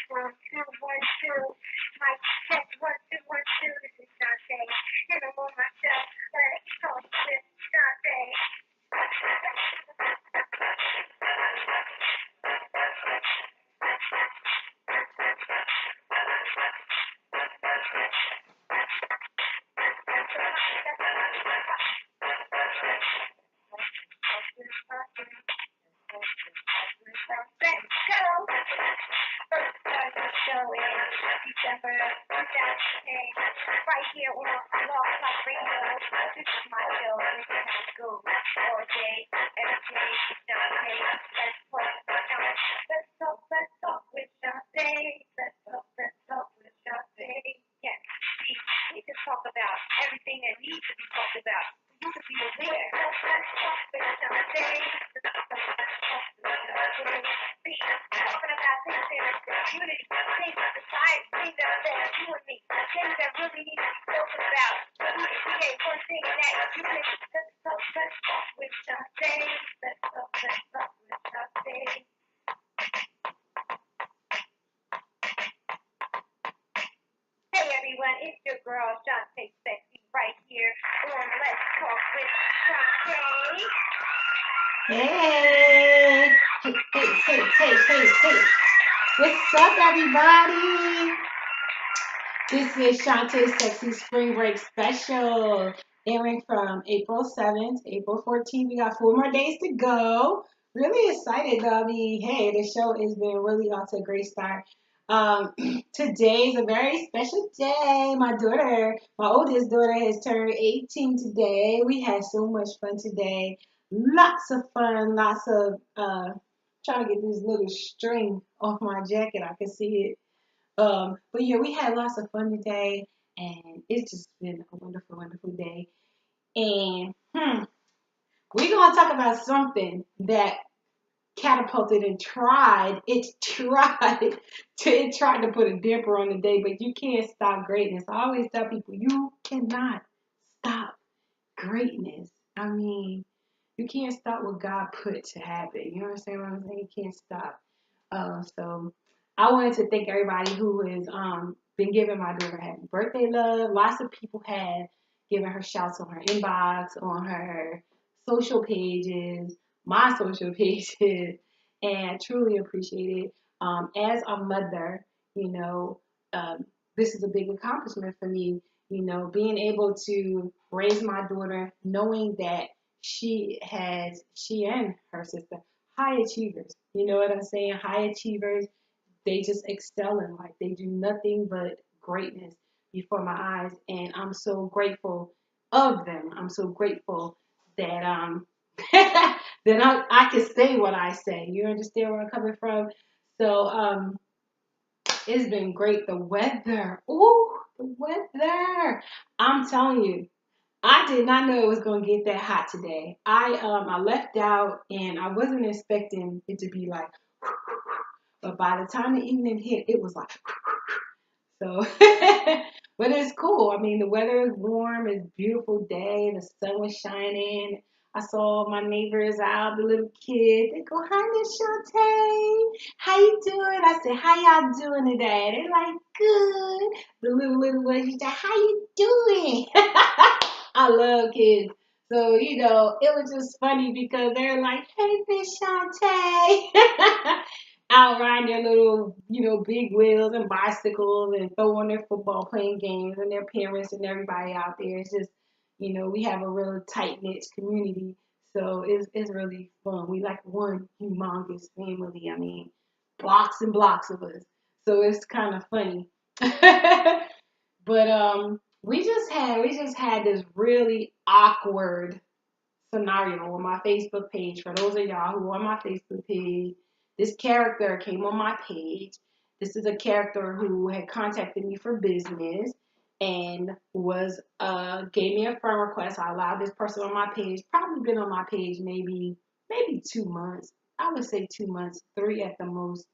1, 2, 1, 2. Mic check, 1, 2, 1, 2. This is Dante. And I'm on myself. Let's talk with Dante. Let's go. First time the show is December 2008. Right here on Blog Talk Radio. This is my show. This is how it goes. All day, every day. Dante. Let's talk with Dante. Let's talk with Dante. Yes. See, we can talk about everything that needs to be talked about. You can be aware. Let's talk with Dante. Talking about things in the community, things in society, things that affect you and me, things that really need to be spoken about. We can create one thing and that you can let's talk with Dante. Let's talk with Dante. Hey everyone, it's your girl Dante Sexy right here on Let's Talk with Dante. Hey, hey. What's up, everybody? This is Shantae's Sexy Spring Break Special, airing from April 7th to April 14th. We got 4 more days to go. Really excited, though. I mean, hey, the show has been really off to a great start. Um, Today is a very special day. My oldest daughter, has turned 18 today. We had so much fun today. Lots of fun, lots of trying to get this little string off my jacket. I can see it. But yeah, we had lots of fun today, and it's just been a wonderful, wonderful day. And we're gonna talk about something that catapulted and tried. It tried to put a damper on the day, but you can't stop greatness. I always tell people you cannot stop greatness. I mean, you can't stop what God put to happen. You understand what I'm saying? You can't stop. So I wanted to thank everybody who has been giving my daughter happy birthday love. Lots of people have given her shouts on her inbox, on her social pages, my social pages, and I truly appreciate it. As a mother, you know, this is a big accomplishment for me. Being able to raise my daughter, knowing that she and her sister, high achievers. You know what I'm saying? High achievers, they just excel in life. They do nothing but greatness before my eyes. And I'm so grateful of them. I'm so grateful that that I can say what I say. You understand where I'm coming from? So it's been great. The weather. Ooh, the weather. I'm telling you. I did not know it was going to get that hot today. I left out and I wasn't expecting it to be like, but by the time the evening hit, it was like, so. But it's cool. I mean, the weather is warm. It's a beautiful day. The sun was shining. I saw my neighbors out, the little kids. They go, "Hi, Miss Shantae. How you doing?" I said, "How y'all doing today?" They're like, "Good." The little ones, she said, "How you doing?" I love kids. So, it was just funny because they're like, "Hey, Miss Shantae." Out riding their little, big wheels and bicycles and throwing their football playing games and their parents and everybody out there. It's just, we have a real tight knit community. So it's really fun. We like one humongous family. I mean, blocks and blocks of us. So it's kind of funny. But we just had this really awkward scenario on my Facebook page. For those of y'all who are on my Facebook page, this character came on my page. This is a character who had contacted me for business and was gave me a friend request. I allowed this person on my page. Probably been on my page maybe 2 months. I would say 2 months, 3 at the most.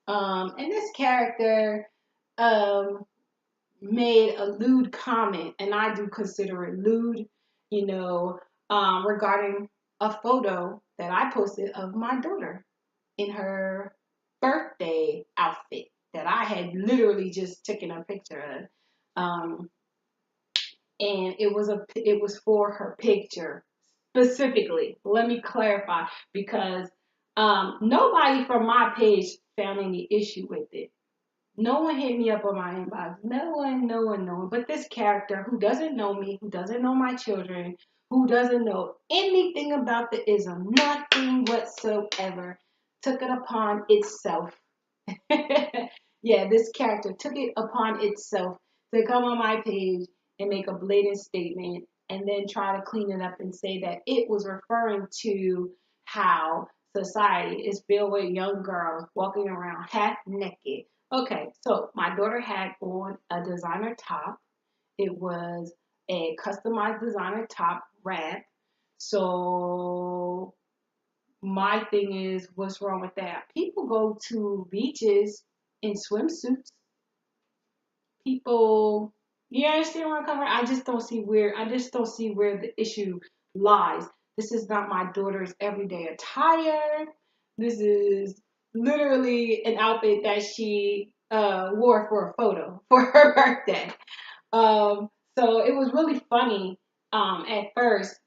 And this character um made a lewd comment, and I do consider it lewd, you know, regarding a photo that I posted of my daughter in her birthday outfit. that I had literally just taken a picture of. Um, and it was for her picture specifically. Let me clarify because nobody from my page found any issue with it. No one hit me up on my inbox. No one, no one, no one. But this character who doesn't know me, who doesn't know my children, who doesn't know anything about the ism, nothing whatsoever, took it upon itself. Yeah, this character took it upon itself to come on my page and make a blatant statement and then try to clean it up and say that it was referring to how society is filled with young girls walking around half naked. Okay, so my daughter had on a designer top. It was a customized designer top wrap. So my thing is, what's wrong with that? People go to beaches in swimsuits. People, you understand where I'm coming from? I just don't see where the issue lies. This is not my daughter's everyday attire. This is literally an outfit that she wore for a photo for her birthday. So it was really funny at first,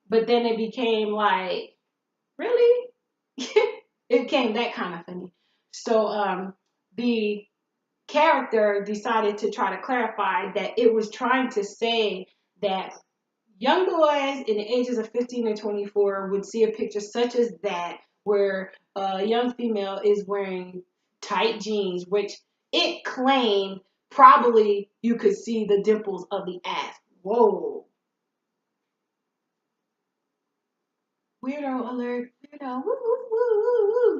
but then it became like, really? It became that kind of funny. So the character decided to try to clarify that it was trying to say that young boys in the ages of 15 and 24 would see a picture such as that where a young female is wearing tight jeans, which it claimed probably you could see the dimples of the ass. Whoa. Weirdo alert. Weirdo. Woo, woo, woo, woo, woo.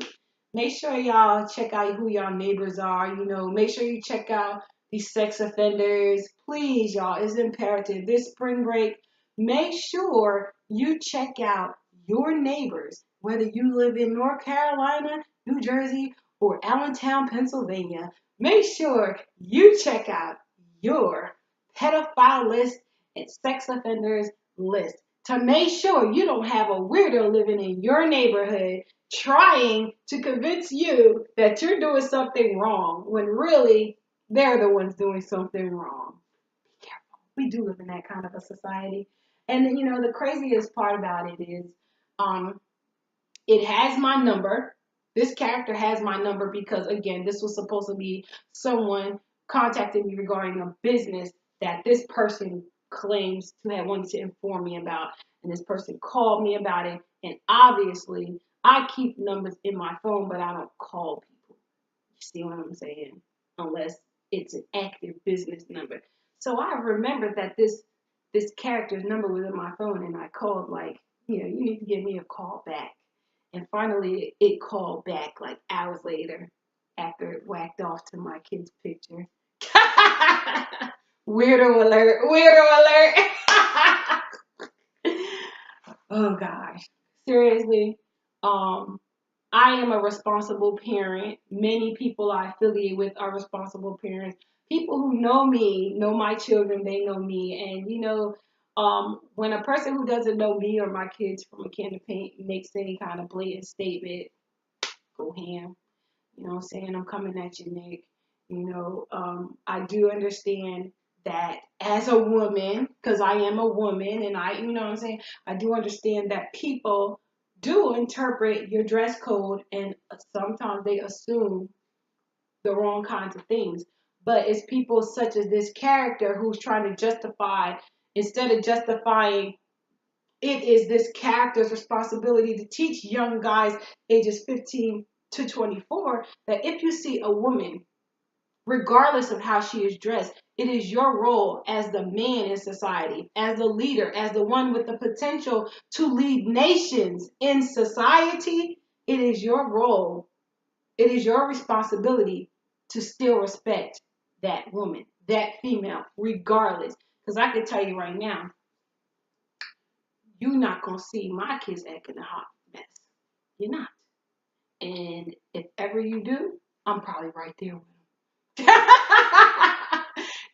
Make sure y'all check out who y'all neighbors are. Make sure you check out these sex offenders. Please, y'all, it's imperative. This spring break, make sure you check out your neighbors, whether you live in North Carolina, New Jersey, or Allentown, Pennsylvania. Make sure you check out your pedophile list and sex offenders list to make sure you don't have a weirdo living in your neighborhood trying to convince you that you're doing something wrong when really they're the ones doing something wrong. Be careful. We do live in that kind of a society. And the craziest part about it is um it has my number. This character has my number because, again, this was supposed to be someone contacting me regarding a business that this person claims to have wanted to inform me about. And this person called me about it. And obviously, I keep numbers in my phone, but I don't call people. You see what I'm saying? Unless it's an active business number. So I remembered that this character's number was in my phone, and I called like, you need to give me a call back. And finally, it called back like hours later after it whacked off to my kid's picture. Weirdo alert! Weirdo alert! Oh gosh, seriously. I am a responsible parent. Many people I affiliate with are responsible parents. People who know me know my children. They know me, and when a person who doesn't know me or my kids from a can of paint makes any kind of blatant statement, go ham. You know what I'm saying? I'm coming at you, Nick. I do understand that as a woman, because I am a woman, and you know what I'm saying? I do understand that people do interpret your dress code, and sometimes they assume the wrong kinds of things. But it's people such as this character who's trying to justify, instead of justifying it is this character's responsibility to teach young guys ages 15 to 24 that if you see a woman, regardless of how she is dressed, it is your role as the man in society, as the leader, as the one with the potential to lead nations in society. It is your role, it is your responsibility to still respect that woman, that female, regardless. Because I can tell you right now, you're not going to see my kids acting a hot mess. You're not. And if ever you do, I'm probably right there with them.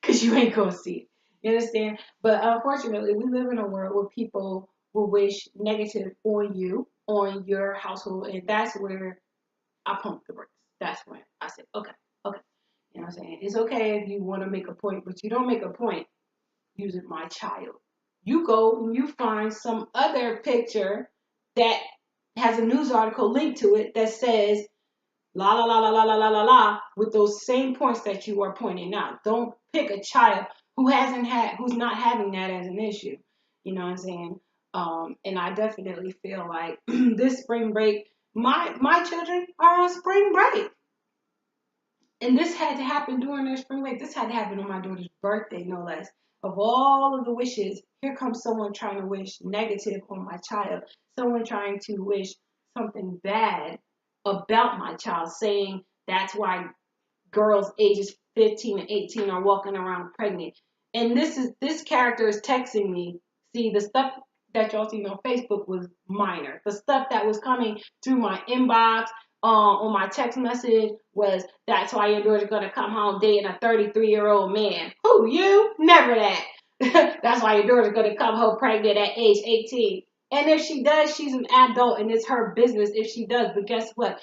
Because you ain't going to see it. You understand? But unfortunately, we live in a world where people will wish negative on you, on your household. And that's where I pump the brakes. That's when I said, okay, okay. You know what I'm saying? It's okay if you want to make a point, but you don't make a point using my child. You go and you find some other picture that has a news article linked to it that says la la la la la la la la la with those same points that you are pointing out. Don't pick a child who's not having that as an issue. You know what I'm saying? And I definitely feel like this spring break, my children are on spring break. And this had to happen during their spring break. This had to happen on my daughter's birthday, no less. Of all of the wishes, here comes someone trying to wish negative on my child. Someone trying to wish something bad about my child, saying that's why girls ages 15 and 18 are walking around pregnant. And this character is texting me. See, the stuff that y'all seen on Facebook was minor. The stuff that was coming through my inbox, on my text message was, that's why your daughter's gonna come home dating a 33-year-old man. Who, you? Never that. That's why your daughter's gonna come home pregnant at age 18. And if she does, she's an adult and it's her business if she does. But guess what?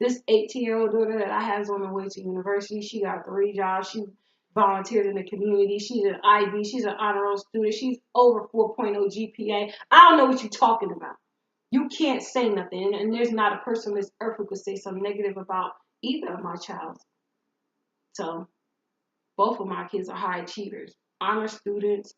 This 18-year-old daughter that I have is on her way to university. She got 3 jobs. She volunteers in the community. She's an IB. She's an honor roll student. She's over 4.0 GPA. I don't know what you're talking about. You can't say nothing. And there's not a person on this earth who could say something negative about either of my child. So both of my kids are high achievers, honor students,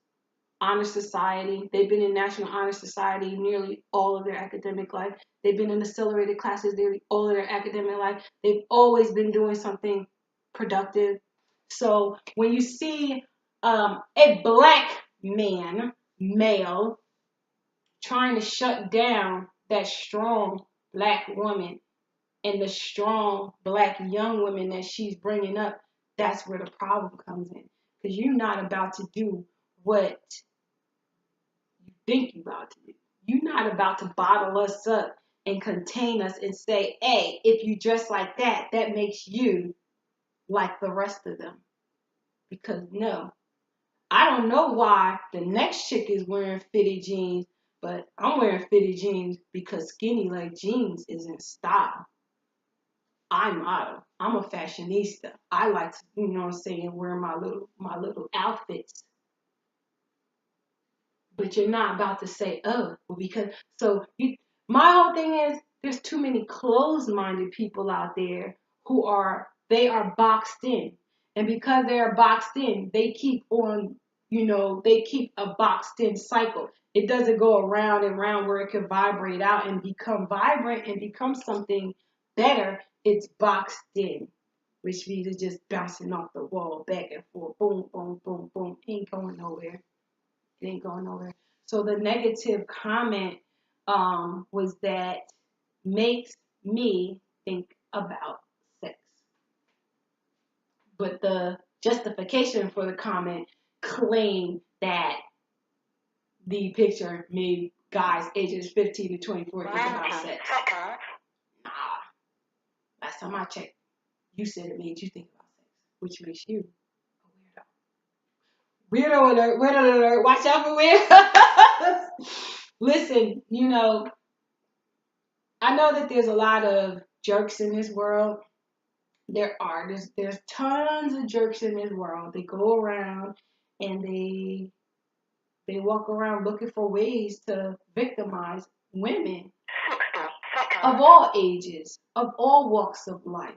honor society. They've been in National Honor Society nearly all of their academic life. They've been in accelerated classes nearly all of their academic life. They've always been doing something productive. So when you see a black male, trying to shut down that strong black woman and the strong black young women that she's bringing up, that's where the problem comes in. Because you're not about to do what you think you're about to do. You're not about to bottle us up and contain us and say, hey, if you dress like that, that makes you like the rest of them. Because no, I don't know why the next chick is wearing fitted jeans, but I'm wearing fitted jeans because skinny leg jeans is in style. I'm model. I'm a fashionista. I like to, you know what I'm saying, wear my little outfits. But you're not about to say, oh, well, because my whole thing is there's too many closed-minded people out there they are boxed in. And because they are boxed in, they keep on, they keep a boxed in cycle. It doesn't go around and around where it can vibrate out and become vibrant and become something better. It's boxed in, which means it's just bouncing off the wall back and forth. Boom, boom, boom, boom. Ain't going nowhere. It ain't going nowhere. So the negative comment was that makes me think about sex. But the justification for the comment claimed that the picture made guys ages 15 to 24 think about sex. Nah. Last time I checked, you said it made you think about sex, which makes you a weirdo. Weirdo alert, weirdo alert. Watch out for weirdos. Listen, I know that there's a lot of jerks in this world. There are. There's tons of jerks in this world. They go around and they walk around looking for ways to victimize women of all ages, of all walks of life.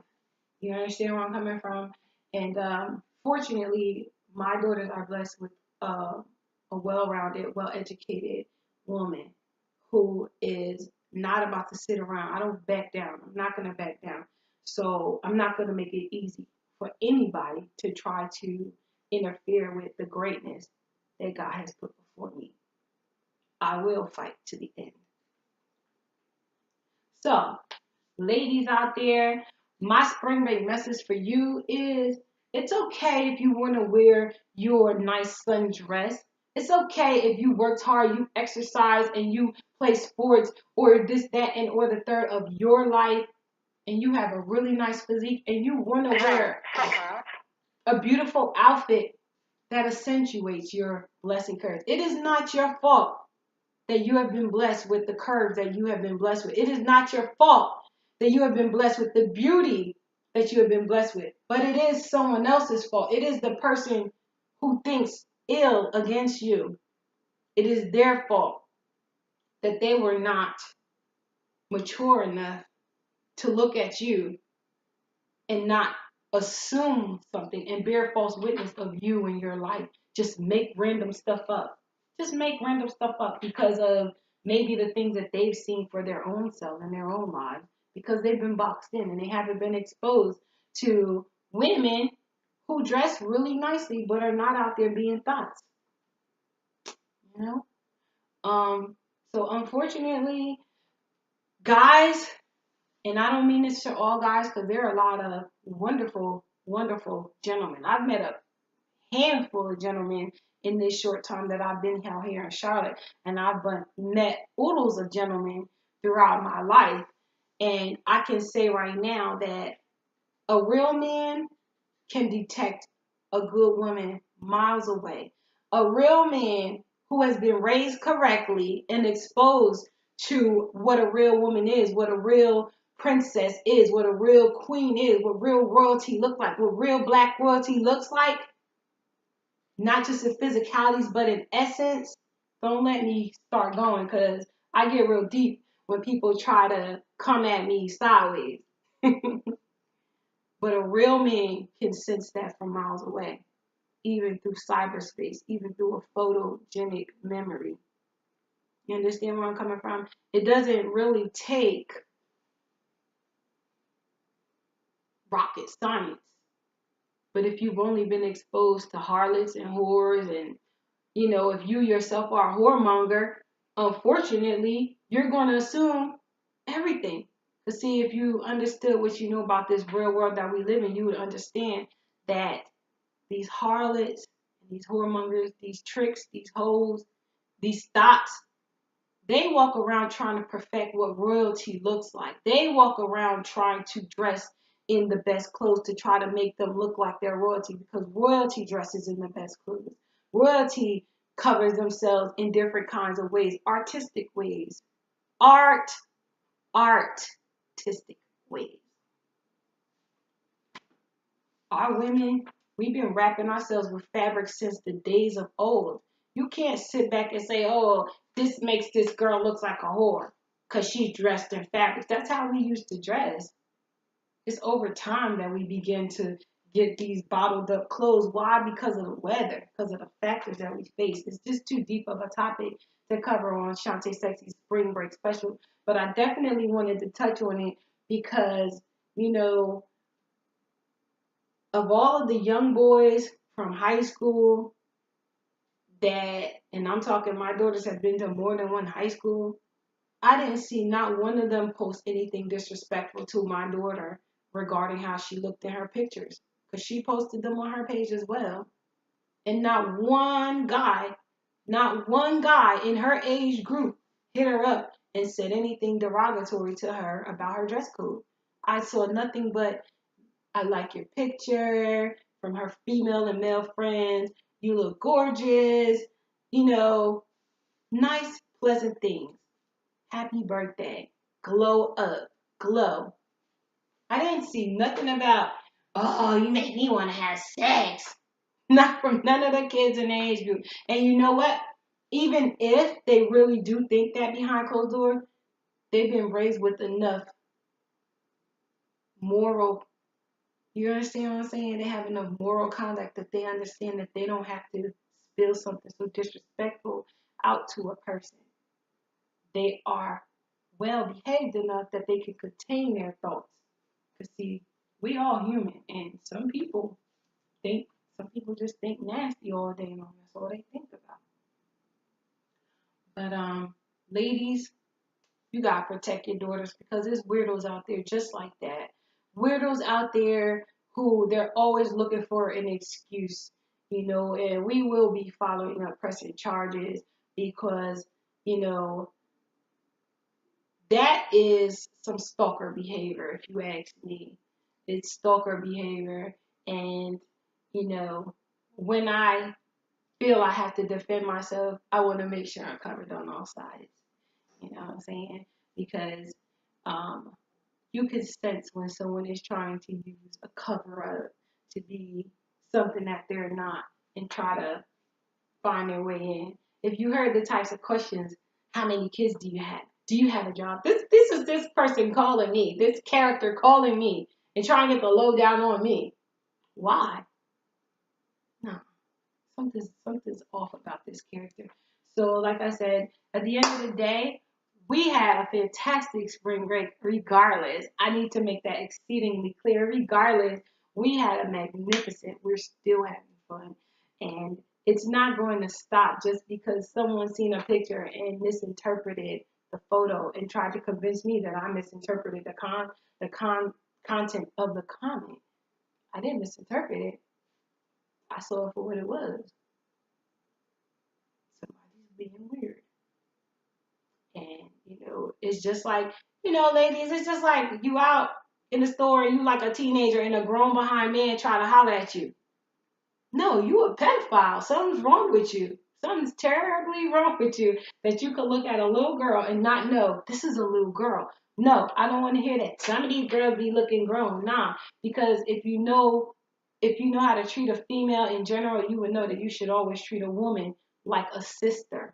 You understand where I'm coming from? And fortunately, my daughters are blessed with a well-rounded, well-educated woman who is not about to sit around. I don't back down. I'm not going to back down. So I'm not going to make it easy for anybody to try to interfere with the greatness that God has put before me. I will fight to the end. So, ladies out there, my spring break message for you is it's okay if you want to wear your nice sundress. It's okay if you worked hard, you exercise, and you play sports or this, that, and or the third of your life, and you have a really nice physique, and you want to wear a beautiful outfit that accentuates your blessing curves. It is not your fault that you have been blessed with the curves that you have been blessed with. It is not your fault that you have been blessed with the beauty that you have been blessed with. But it is someone else's fault. It is the person who thinks ill against you. It is their fault that they were not mature enough to look at you and not assume something and bear false witness of you in your life. Just make random stuff up. Just make random stuff up because of maybe the things that they've seen for their own self and their own lives, because they've been boxed in and they haven't been exposed to women who dress really nicely but are not out there being thoughts. You know? So unfortunately, guys, and I don't mean this to all guys because there are a lot of wonderful, wonderful gentlemen. I've met a handful of gentlemen in this short time that I've been out here in Charlotte, and I've met oodles of gentlemen throughout my life. And I can say right now that a real man can detect a good woman miles away. A real man who has been raised correctly and exposed to what a real woman is, what a real princess is, what a real queen is, what real royalty looks like, what real black royalty looks like, not just in physicalities, but in essence. Don't let me start going because I get real deep when people try to come at me sideways. But a real man can sense that from miles away, even through cyberspace, even through a photogenic memory. You understand where I'm coming from? It doesn't really take rocket science. But if you've only been exposed to harlots and whores, and if you yourself are a whoremonger, unfortunately, you're going to assume everything. To see, if you understood what you know about this real world that we live in, you would understand that these harlots, these whoremongers, these tricks, these hoes, these thoughts, they walk around trying to perfect what royalty looks like. They walk around trying to dress in the best clothes to try to make them look like they're royalty, because royalty dresses in the best clothes. Royalty covers themselves in different kinds of ways, artistic ways, artistic ways. Our women, we've been wrapping ourselves with fabric since the days of old. You can't sit back and say, oh, this makes this girl look like a whore because she's dressed in fabric. That's how we used to dress. It's over time that we begin to get these bottled up clothes. Why? Because of the weather, because of the factors that we face. It's just too deep of a topic to cover on Shantae Sexy Spring Break Special. But I definitely wanted to touch on it because, of all of the young boys from high school and I'm talking, my daughters have been to more than one high school, I didn't see not one of them post anything disrespectful to my daughter regarding how she looked in her pictures, because she posted them on her page as well. And not one guy in her age group hit her up and said anything derogatory to her about her dress code. I saw nothing but, I like your picture, from her female and male friends. You look gorgeous. Nice, pleasant things. Happy birthday. Glow up. Glow. I didn't see nothing about, oh, you make me want to have sex. Not from none of the kids in the age group. And you know what? Even if they really do think that behind closed doors, they've been raised with enough moral. You understand what I'm saying? They have enough moral conduct that they understand that they don't have to spill something so disrespectful out to a person. They are well behaved enough that they can contain their thoughts. Because, see, we all human, and some people just think nasty all day long. That's all they think about. But ladies, you gotta protect your daughters, because there's weirdos out there just like that. Weirdos out there who they're always looking for an excuse, and we will be following up pressing charges because, that is some stalker behavior, if you ask me. It's stalker behavior. And, when I feel I have to defend myself, I want to make sure I'm covered on all sides. You know what I'm saying? Because You can sense when someone is trying to use a cover up to be something that they're not and try to find their way in. If you heard the types of questions, how many kids do you have? Do you have a job? This is this person calling me, this character calling me and trying to get the lowdown on me. Why? No, something's off about this character. So, like I said, at the end of the day, we had a fantastic spring break. Regardless, I need to make that exceedingly clear. Regardless, we had a magnificent. We're still having fun, and it's not going to stop just because someone seen a picture and misinterpreted the photo and tried to convince me that I misinterpreted the content of the comment. I didn't misinterpret it. I saw it for what it was. Somebody's being weird. And, it's just like, ladies, it's just like you out in the store and you like a teenager and a grown behind man try to holler at you. No, you a pedophile. Something's wrong with you. Something's terribly wrong with you that you could look at a little girl and not know this is a little girl. No, I don't want to hear that. Some of these girls be looking grown. Nah, because if you know how to treat a female in general, you would know that you should always treat a woman like a sister,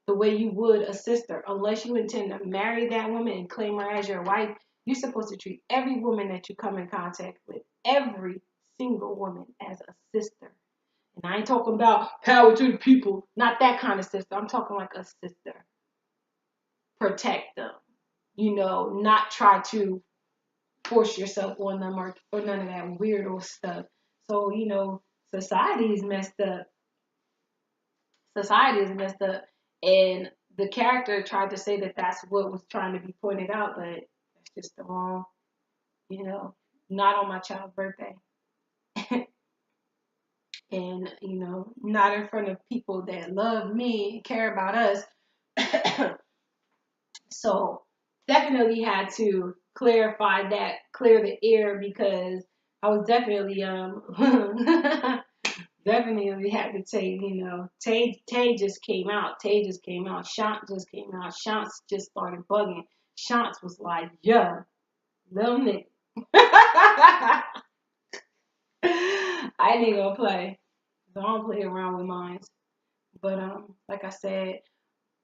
the way you would a sister. Unless you intend to marry that woman and claim her as your wife, you're supposed to treat every woman that you come in contact with, every single woman, as a sister. And I ain't talking about power to the people, not that kind of sister. I'm talking like a sister. Protect them, not try to force yourself on them or none of that weirdo stuff. So, society is messed up. Society is messed up. And the character tried to say that that's what was trying to be pointed out, but that's just the wrong, you know, not on my child's birthday. And, not in front of people that love me and care about us. So definitely had to clarify that, clear the air, because I was definitely definitely had to say, Tay just came out. Tay just came out. Shant just came out. Shant's just started bugging. Shant's was like, yo, little nigga. I ain't even gonna play. So I don't play around with mine. But like I said,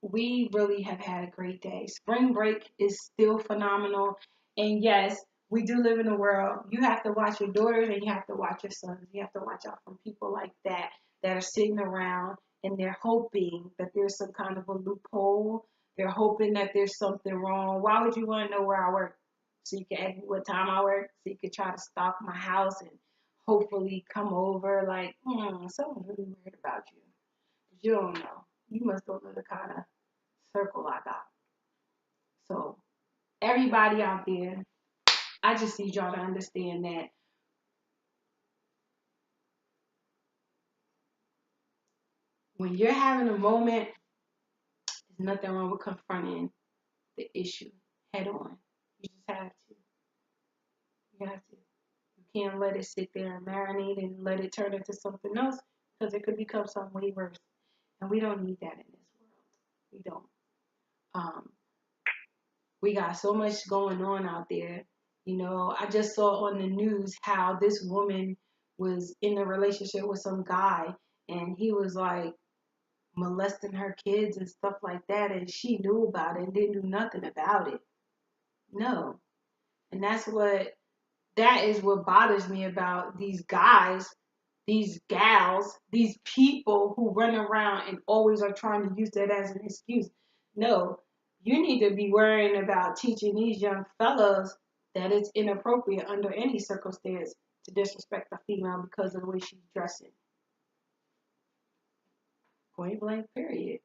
we really have had a great day. Spring break is still phenomenal. And yes, we do live in a world. You have to watch your daughters and you have to watch your sons. You have to watch out from people like that are sitting around and they're hoping that there's some kind of a loophole. They're hoping that there's something wrong. Why would you want to know where I work? So you can ask me what time I work, so you can try to stalk my house and hopefully come over like, someone's really weird about you. You don't know. You must don't know the kind of circle I got. So everybody out there, I just need y'all to understand that when you're having a moment, there's nothing wrong with confronting the issue head on. You just have to. You have to. You can't let it sit there and marinate and let it turn into something else, because it could become something way worse. And we don't need that in this world. We don't. Um, we got so much going on out there. I just saw on the news how this woman was in a relationship with some guy and he was like molesting her kids and stuff like that, and she knew about it and didn't do nothing about it. No. And that is what bothers me about these guys, these gals, these people who run around and always are trying to use that as an excuse. No, you need to be worrying about teaching these young fellas that it's inappropriate under any circumstance to disrespect a female because of the way she's dressing. Point blank, period.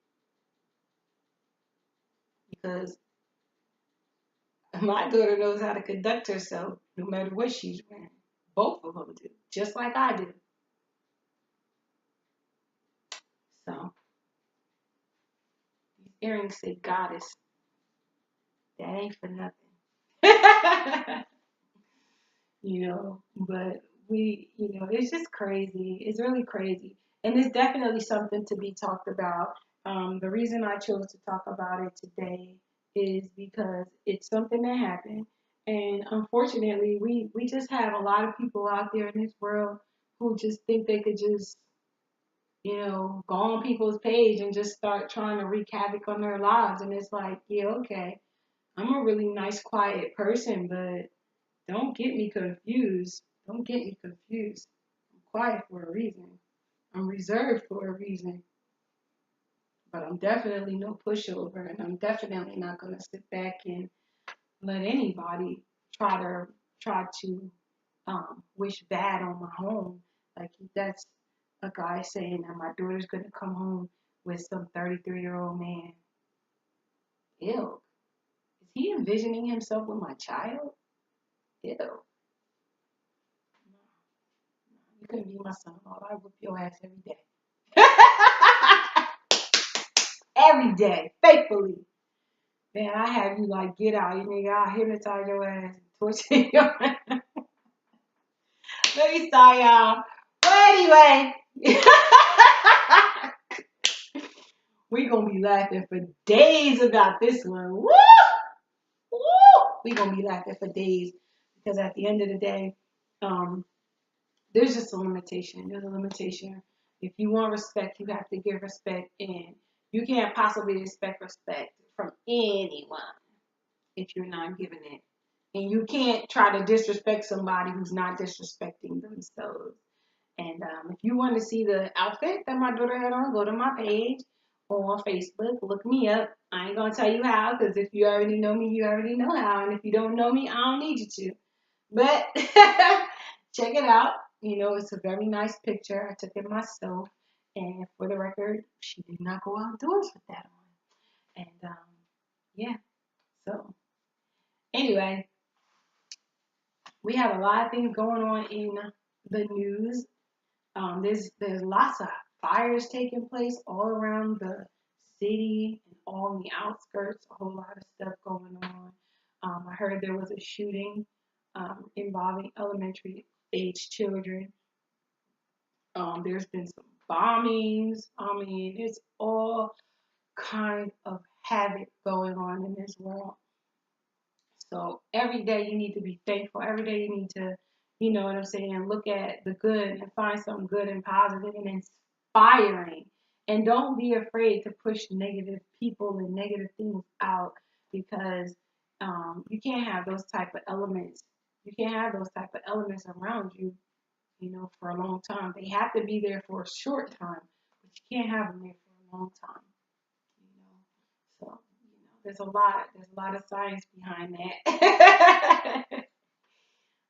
Because my daughter knows how to conduct herself no matter what she's wearing. Both of them do, just like I do. So, these earrings say goddess. That ain't for nothing. But it's just crazy. It's really crazy. And it's definitely something to be talked about. The reason I chose to talk about it today is because it's something that happened. And unfortunately, we just have a lot of people out there in this world who just think they could just, go on people's page and just start trying to wreak havoc on their lives. And it's like, yeah, okay, I'm a really nice, quiet person, but don't get me confused. Don't get me confused. I'm quiet for a reason. I'm reserved for a reason. But I'm definitely no pushover, and I'm definitely not gonna sit back and let anybody try to wish bad on my home. Like that's a guy saying that my daughter's gonna come home with some 33-year-old man. Ew. Is he envisioning himself with my child? Ew. No, you couldn't be my son-in-law. I whip your ass every day. Every day, faithfully. Man, I have you like get out, you nigga. I'll hypnotize your ass and torture your ass. Let me start, y'all. But anyway, we gonna be laughing for days about this one. Woo! Woo! We gonna be laughing for days because at the end of the day, um, there's just a limitation. There's a limitation. If you want respect, you have to give respect, and you can't possibly expect respect from anyone if you're not giving it. And you can't try to disrespect somebody who's not disrespecting themselves. And if you want to see the outfit that my daughter had on, go to my page on Facebook. Look me up. I ain't going to tell you how because if you already know me, you already know how. And if you don't know me, I don't need you to. But check it out. It's a very nice picture. I took it myself. And for the record, she did not go outdoors with that on. And yeah, so anyway, we have a lot of things going on in the news. There's lots of fires taking place all around the city and all in the outskirts. A whole lot of stuff going on. I heard there was a shooting involving elementary age children. There's been some bombings. I mean, it's all kind of havoc going on in this world. So every day you need to be thankful. Every day you need to, you know what I'm saying, look at the good and find something good and positive and inspiring. And don't be afraid to push negative people and negative things out because you can't have those type of elements. You can't have those type of elements around you, for a long time. They have to be there for a short time, but you can't have them there for a long time. So, there's a lot of science behind that.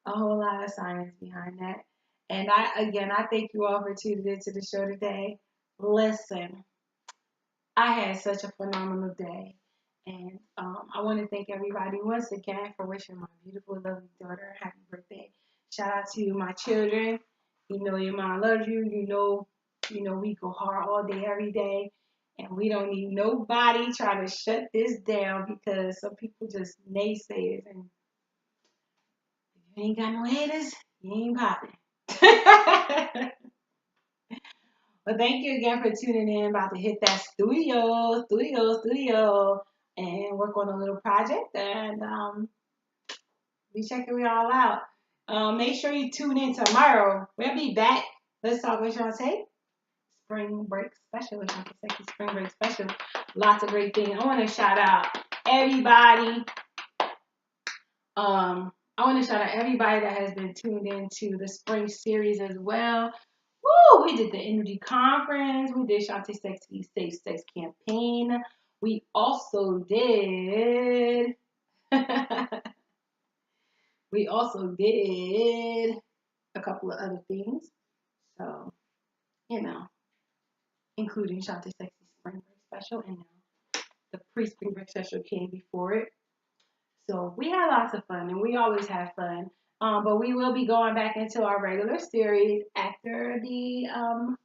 A whole lot of science behind that. And I thank you all for tuning into the show today. Listen, I had such a phenomenal day. And I want to thank everybody once again for wishing my beautiful, lovely daughter a happy birthday. Shout out to my children. Your mom loves you. We go hard all day, every day. And we don't need nobody trying to shut this down because some people just naysayers. And if you ain't got no haters, you ain't popping. Well, thank you again for tuning in. About to hit that studio, and work on a little project and be checking we all out. Make sure you tune in tomorrow. We'll be back. Let's talk with Shantae. Spring break special. Spring break special. Lots of great things. I want to shout out everybody. I want to shout out everybody that has been tuned into the spring series as well. Woo! We did the Energy Conference. We did Shantae Sexy Safe Sex Campaign. We also did. We also did a couple of other things. So, including Shantae Sexy Spring Break Special, and the pre-Spring Break Special came before it. So we had lots of fun, and we always have fun. But we will be going back into our regular series after the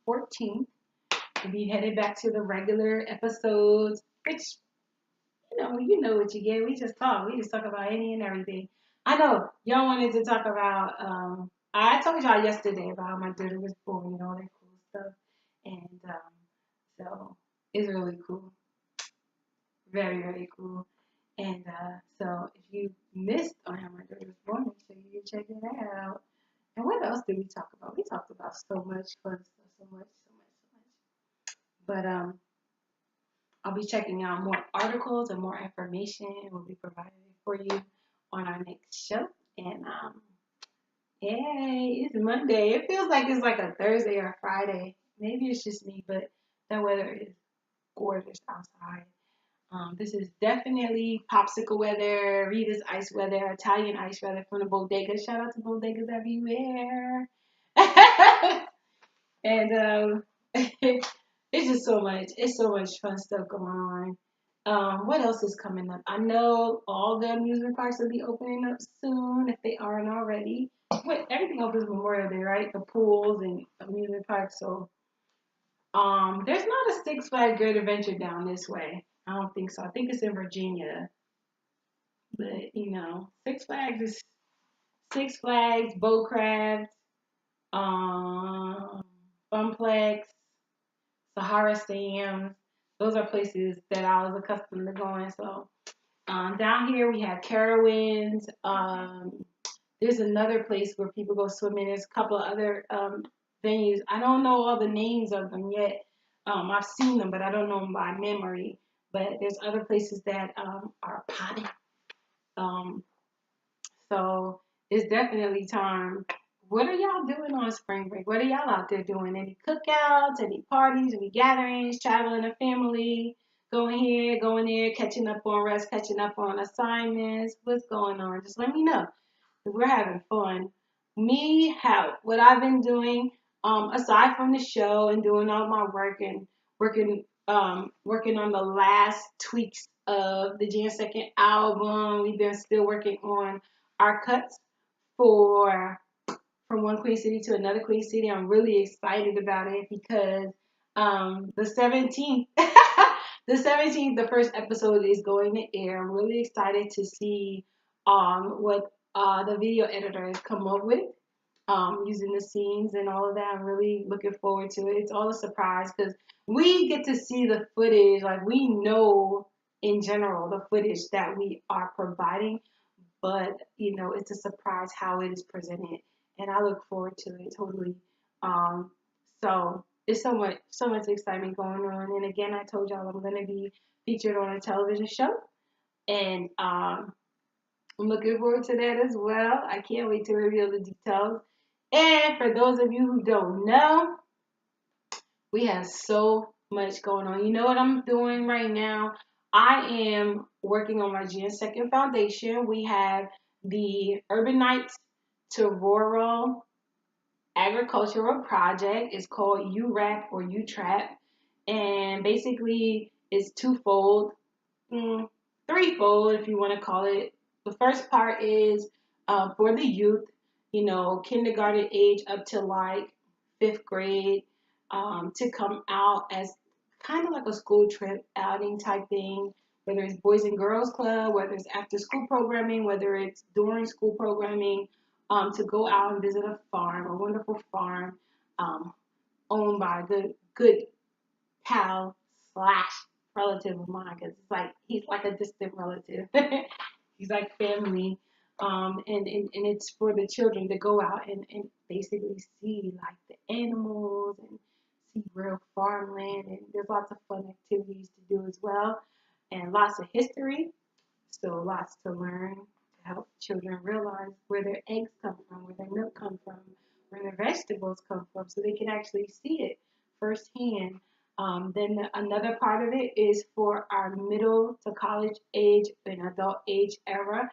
14th. We'll be headed back to the regular episodes, which you know what you get. We just talk. We just talk about any and everything. I know y'all wanted to talk about. I told y'all yesterday about how my daughter was born and all that cool stuff, and so it's really cool. Very, very cool. And so if you missed on how my daughter was born, make sure you check it out. And what else did we talk about? We talked about so much fun stuff, so much, so much, so much. But I'll be checking out more articles and more information will be provided for you on our next show. And yay, it's Monday. It feels like it's like a Thursday or a Friday. Maybe it's just me, but the weather is gorgeous outside. This is definitely popsicle weather, Rita's ice weather, Italian ice weather from the bodega. Shout out to bodegas everywhere. And it's just so much. It's so much fun stuff going on. What else is coming up? I know all the amusement parks will be opening up soon if they aren't already. Wait, everything opens Memorial Day, right? The pools and amusement parks. So there's not a Six Flags Great Adventure down this way. I don't think so. I think it's in Virginia. But Six Flags is Six Flags, Boatcraft, um, Funplex, Sahara Sam. Those are places that I was accustomed to going. So down here we have Carowinds. There's another place where people go swimming. There's a couple of other venues. I don't know all the names of them yet. I've seen them, but I don't know them by memory. But there's other places that are popping. Um, so it's definitely time. What are y'all doing on spring break? What are y'all out there doing? Any cookouts, any parties, any gatherings, traveling a family, going here, going there, catching up on rest, catching up on assignments? What's going on? Just let me know. We're having fun. Me, how what I've been doing, aside from the show and doing all my work and working on the last tweaks of the Jan second album. We've been still working on our cuts for from one Queen City to another Queen City. I'm really excited about it because the 17th, the first episode is going to air. I'm really excited to see what the video editor has come up with. Using the scenes and all of that. I'm really looking forward to it. It's all a surprise because we get to see the footage. Like we know in general the footage that we are providing, but it's a surprise how it is presented, and I look forward to it totally. Um, so it's so much excitement going on. And again, I told y'all I'm going to be featured on a television show, and I'm looking forward to that as well. I can't wait to reveal the details. And for those of you who don't know, we have so much going on. You know what I'm doing right now? I am working on my Gen Second Foundation. We have the Urban Nights to Rural Agricultural Project. It's called URAP or UTRAP. And basically, it's twofold, threefold if you want to call it. The first part is for the youth, kindergarten age up to like fifth grade, to come out as kind of like a school trip outing type thing, whether it's Boys and Girls Club, whether it's after school programming, whether it's during school programming, to go out and visit a farm, a wonderful farm, um, owned by a good pal slash relative of mine because it's like he's like a distant relative. He's like family. And it's for the children to go out and basically see like the animals and see real farmland, and there's lots of fun activities to do as well, and lots of history, so lots to learn to help children realize where their eggs come from, where their milk come from, where their vegetables come from, so they can actually see it firsthand. Then another part of it is for our middle to college age and adult age era.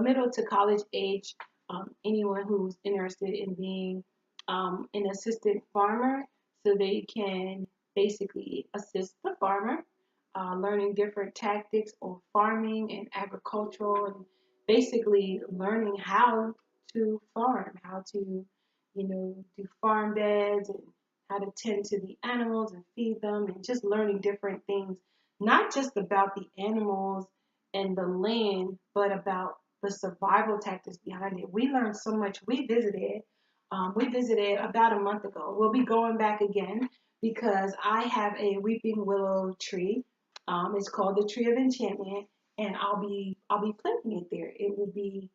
Middle to college age, anyone who's interested in being an assistant farmer, so they can basically assist the farmer, learning different tactics on farming and agricultural, and basically learning how to farm, how to, do farm beds and how to tend to the animals and feed them, and just learning different things, not just about the animals and the land, but about the survival tactics behind it. We learned so much. We visited about a month ago. We'll be going back again because I have a weeping willow tree. It's called the Tree of Enchantment, and I'll be planting it there. It will be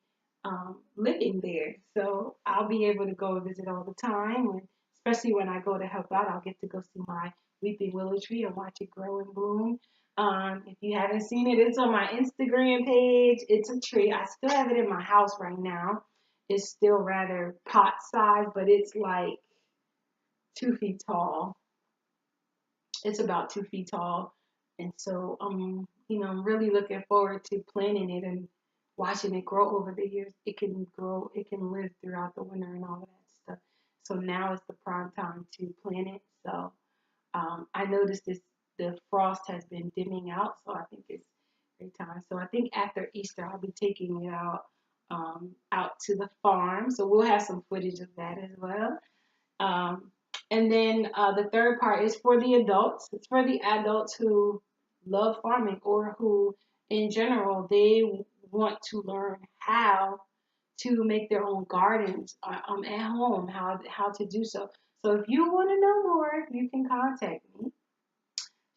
living there. So I'll be able to go visit all the time, and especially when I go to help out, I'll get to go see my weeping willow tree and watch it grow and bloom. If you haven't seen it, it's on my Instagram page. It's a tree. I still have it in my house right now. It's still rather pot size, but it's like 2 feet tall. It's about 2 feet tall. And so I'm really looking forward to planting it and watching it grow over the years. It can grow, it can live throughout the winter and all of that stuff. So now is the prime time to plant it. So I noticed the frost has been dimming out, so I think it's great time. So I think after Easter I'll be taking it out to the farm. So we'll have some footage of that as well. Um, and then the third part is for the adults. It's for the adults who love farming or who, in general, they want to learn how to make their own gardens at home, how to do so. So if you want to know more, you can contact me,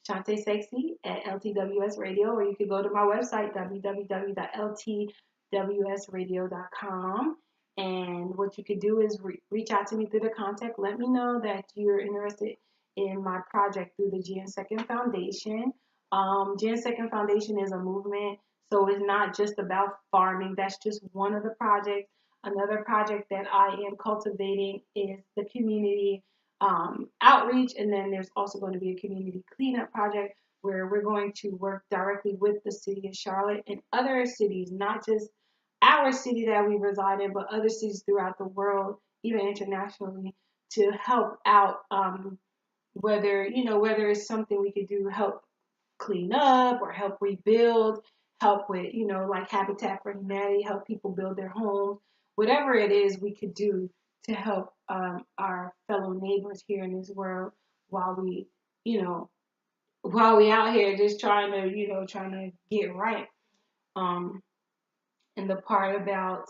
Shante Sexy at LTWS Radio, or you can go to my website, www.ltwsradio.com. And what you could do is reach out to me through the contact. Let me know that you're interested in my project through the Jan Second Foundation. Jan Second Foundation is a movement, so it's not just about farming. That's just one of the projects. Another project that I am cultivating is the community outreach, and then there's also going to be a community cleanup project where we're going to work directly with the city of Charlotte and other cities, not just our city that we reside in, but other cities throughout the world, even internationally, to help out. Whether it's something we could do, help clean up or help rebuild, help with, like Habitat for Humanity, help people build their homes, whatever it is we could do to help our fellow neighbors here in this world while we, you know, while we out here just trying to get right. Um, and the part about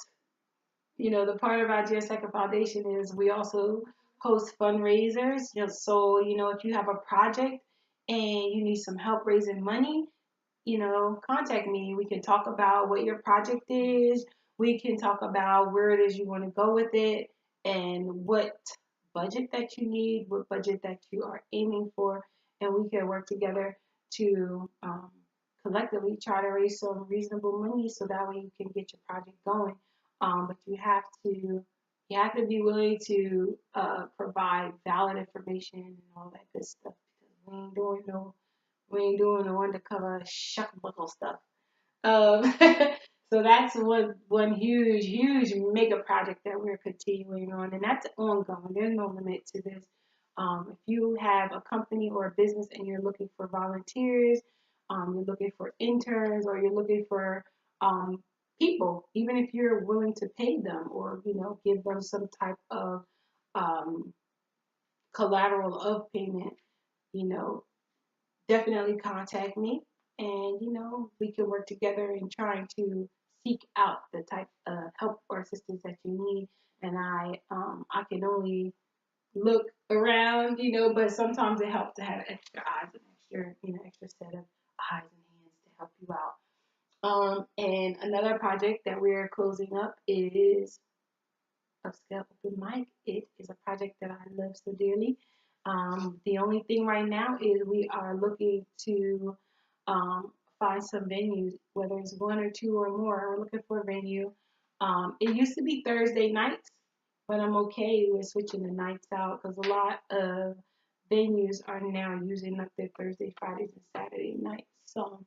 Dear Second Foundation is we also host fundraisers. So, if you have a project and you need some help raising money, contact me. We can talk about what your project is. We can talk about where it is you want to go with it and what budget that you need, what budget that you are aiming for. And we can work together to collectively try to raise some reasonable money so that way you can get your project going. But you have to be willing to provide valid information and all that good stuff because we ain't doing no undercover shuckbuckle stuff. Um, so that's one huge mega project that we're continuing on, and that's ongoing. There's no limit to this. If you have a company or a business and you're looking for volunteers, you're looking for interns, or you're looking for people, even if you're willing to pay them or give them some type of um, collateral of payment, you know, definitely contact me, and we can work together in trying to seek out the type of help or assistance that you need. And I can only look around, but sometimes it helps to have extra eyes and extra set of eyes and hands to help you out. And another project that we're closing up is Upscale Open Mic. It is a project that I love so dearly. The only thing right now is we are looking to find some venues, whether it's one or two or more. We're looking for a venue. It used to be Thursday nights, but I'm okay with switching the nights out because a lot of venues are now using up their Thursday, Fridays, and Saturday nights. So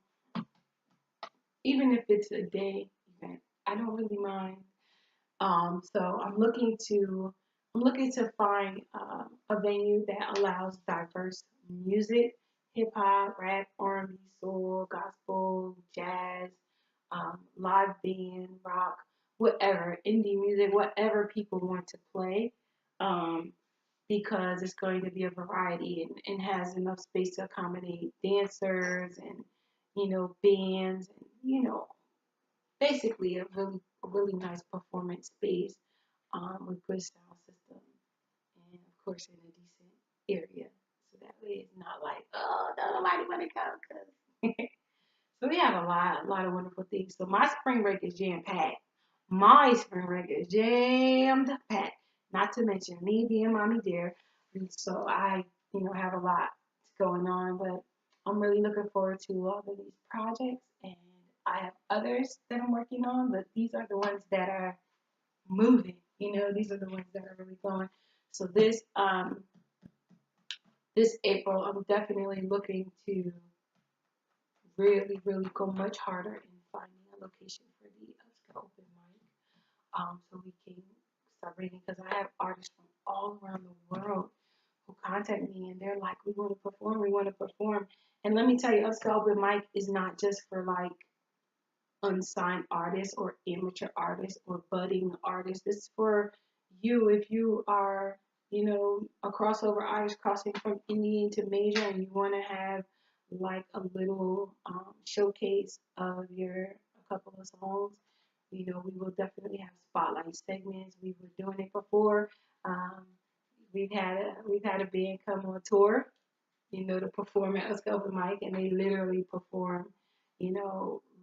even if it's a day event, I don't really mind. So I'm looking to find a venue that allows diverse music, hip hop, rap, R&B, soul, gospel, jazz, live band, rock, whatever, indie music, whatever people want to play. Um, because it's going to be a variety and has enough space to accommodate dancers and bands and basically a really nice performance space with good sound system and of course in a decent area. So that way it's not like, oh, nobody want to come. So we have a lot of wonderful things. So my spring break is jam packed. My spring break is jammed packed. Not to mention me being mommy dear. So I, have a lot going on, but I'm really looking forward to all of these projects, and I have others that I'm working on, but these are the ones that are moving. These are the ones that are really going. So this April, I'm definitely looking to really, really go much harder in finding a location for the upscale open mic. So we can start reading, because I have artists from all around the world who contact me and they're like, we want to perform. And let me tell you, upscale open mic is not just for like unsigned artists or amateur artists or budding artists. This is for you if you are, a crossover artist crossing from indie into major, and you want to have like a little showcase of a couple of songs. We will definitely have spotlight segments. We were doing it before. Um, we've had a band come on tour, to perform at a open mic, and they literally perform,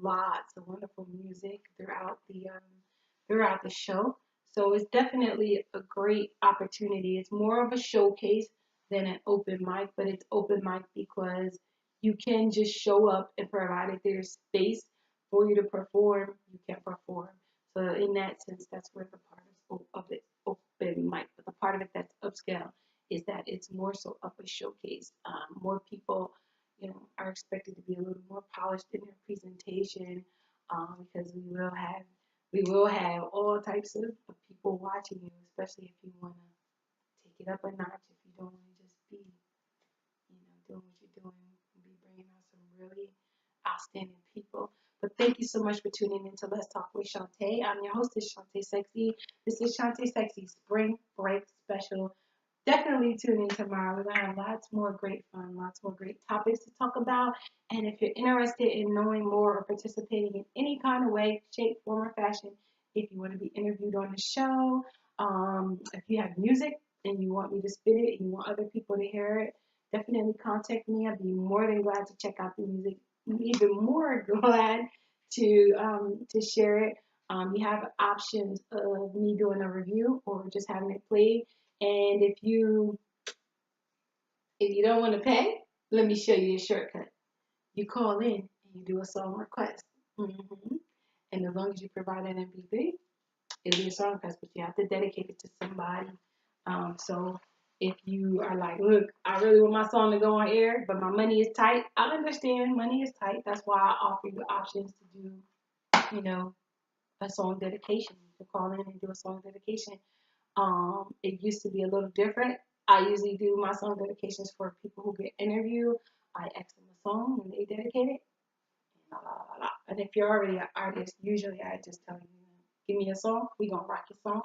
lots of wonderful music throughout the show. So it's definitely a great opportunity. It's more of a showcase than an open mic, but it's open mic because you can just show up, and provided there's space for you to perform, you can perform. So in that sense, that's where the part of it open mic, but the part of it that's upscale is that it's more so of a showcase. More people, are expected to be a little more polished in their presentation, because we will have all types of people watching you, especially if you want to take it up a notch. If you don't want to just be, doing what you're doing, and be bringing out some really outstanding people. But thank you so much for tuning in to Let's Talk with Shantae. I'm your hostess, Shantae Sexy. This is Shantae Sexy Spring Break Special. Definitely tune in tomorrow. We're going to have lots more great fun, lots more great topics to talk about. And if you're interested in knowing more or participating in any kind of way, shape, form, or fashion, if you want to be interviewed on the show, if you have music and you want me to spit it and you want other people to hear it, definitely contact me. I'd be more than glad to check out the music. Even more glad to share it. You have options of me doing a review or just having it played. And if you don't want to pay, let me show you a shortcut. You call in and you do a song request. And as long as you provide an MP3, it'll be a song request, but you have to dedicate it to somebody. So if you are like, look, I really want my song to go on air, but my money is tight, I understand money is tight. That's why I offer you options to do, a song dedication. You can call in and do a song dedication. It used to be a little different. I usually do my song dedications for people who get interviewed. I ask them a song and they dedicate it. And if you're already an artist, usually I just tell you, give me a song, we gonna rock your song.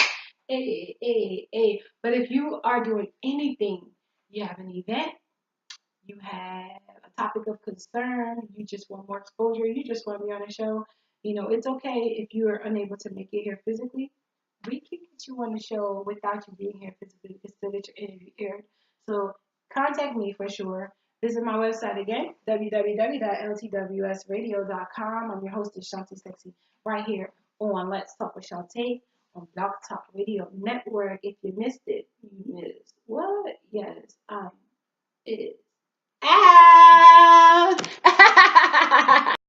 Hey, hey, hey. But if you are doing anything, you have an event, you have a topic of concern, you just want more exposure, you just want to be on a show, it's okay if you are unable to make it here physically. We can get you on the show without you being here physically. You can still get your interview aired. So contact me for sure. Visit my website again, www.ltwsradio.com. I'm your hostess, Shantae Sexy, right here on Let's Talk with Shantae on Blog Talk Radio Network. If you missed it, you missed what? Yes, it is out.